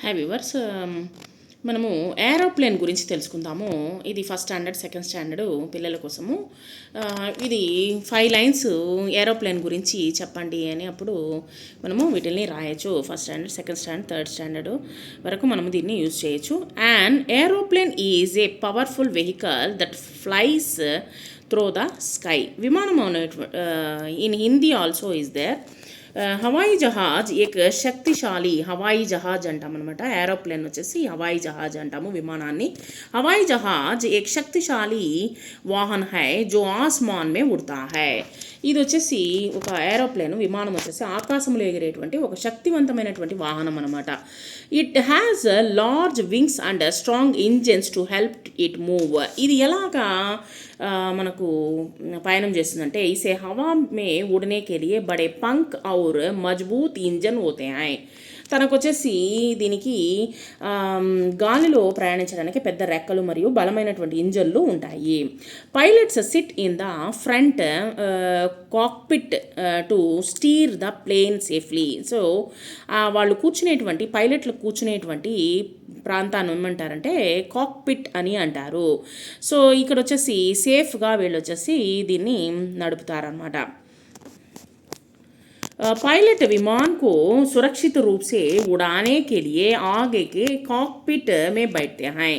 Hi viewers, మనము aeroplane గురించి తెలుసుకుందాము. ఇది ఫస్ట్ స్టాండర్డ్, సెకండ్ స్టాండర్డ్ పిల్లల కోసము. ఇది 5 లైన్స్ ఏరోప్లేన్ గురించి చెప్పండి అని అప్పుడు మనము వీటిని రాయొచ్చు. First standard, second standard, third standard వరకు మనము దీన్ని యూజ్ చేయొచ్చు. And aeroplane is a powerful vehicle that flies through the sky. విమానం in Hindi also is there. హవాయి జహాజ్ ఏక్ శక్తిశాలి, హవాయి జహాజ్ అంటాం అనమాట. ఏరోప్లేన్ వచ్చేసి హవాయి జహాజ్ అంటాము విమానాన్ని. హవాయి జహాజ్ ఏక్ శక్తిశాలి వాహన్ హై జో ఆస్మాన్ మే ఉడతా హై. ఇది వచ్చేసి ఒక ఏరోప్లేన్ విమానం వచ్చేసి ఆకాశంలో ఎగిరేటువంటి ఒక శక్తివంతమైనటువంటి వాహనం అనమాట. It has large wings and strong engines to help it move. ఇది ఎలాగా మనకు పయనం చేస్తుందంటే, ఇసే హవా మే ఉడనే కే లియే బడే పంక్ ఔర్ మజ్బూత్ ఇంజన్ హోతే హై. తనకు వచ్చేసి దీనికి గాలిలో ప్రయాణించడానికి పెద్ద రెక్కలు మరియు బలమైనటువంటి ఇంజన్లు ఉంటాయి. Pilots sit in the front cockpit to steer the plane safely. So వాళ్ళు కూర్చునేటువంటి పైలట్లు కూర్చునేటువంటి ప్రాంతాన్ని ఏమంటారంటే కాక్పిట్ అని అంటారు. సో ఇక్కడ వచ్చేసి సేఫ్గా వీళ్ళు వచ్చేసి దీన్ని నడుపుతారనమాట. पायलट विमान को सुरक्षित रूप से उड़ाने के लिए आगे के కాక్పిట్ में बैठते हैं.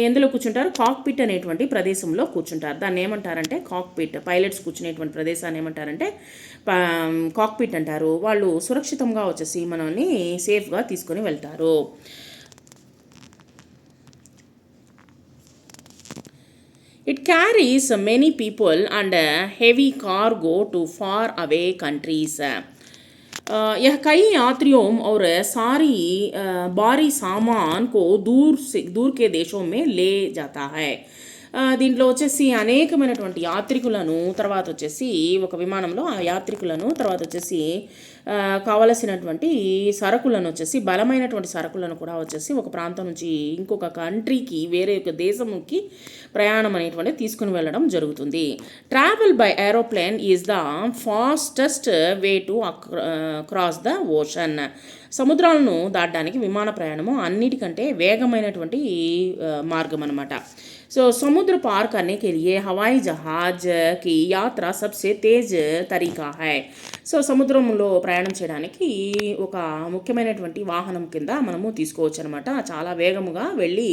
ఎందులో కూర్చుంటారు? కాక్పిట్ అనేటువంటి ప్రదేశంలో కూర్చుంటారు. దాన్ని ఏమంటారంటే కాక్పిట్. పైలట్స్ కూర్చునేటువంటి ప్రదేశాన్ని ఏమంటారంటే కాక్పిట్ అంటారు. వాళ్ళు సురక్షితంగా వచ్చేసి మనల్ని సేఫ్గా తీసుకొని వెళ్తారు. It carries many people and heavy cargo to far away countries. यह कई यात्रियों और सारी भारी सामान को दूर के देशों में ले जाता है. దీంట్లో వచ్చేసి అనేకమైనటువంటి యాత్రికులను, తర్వాత వచ్చేసి ఒక విమానంలో ఆ యాత్రికులను, తర్వాత వచ్చేసి కావలసినటువంటి సరుకులను వచ్చేసి బలమైనటువంటి సరుకులను కూడా వచ్చేసి ఒక ప్రాంతం నుంచి ఇంకొక కంట్రీకి, వేరే ఒక దేశంకి ప్రయాణం అనేటువంటి తీసుకుని వెళ్ళడం జరుగుతుంది. Travel by aeroplane is the fastest way to cross the ocean. సముద్రాలను దాటడానికి విమాన ప్రయాణము అన్నిటికంటే వేగమైనటువంటి మార్గం అన్నమాట. సో समुद्र पार करने के लिए हवाई जहाज की यात्रा सबसे तेज तरीका है. సో సముద్రంలో ప్రయాణం చేయడానికి ఒక ముఖ్యమైనటువంటి వాహనం కింద మనము తీసుకోవచ్చు అనమాట. చాలా వేగముగా వెళ్ళి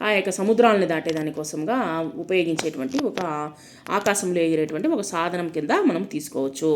ఆ యొక్క సముద్రాలను దాటేదానికోసంగా ఉపయోగించేటువంటి ఒక ఆకాశంలో ఎగిరేటువంటి ఒక సాధనం కింద మనం తీసుకోవచ్చు.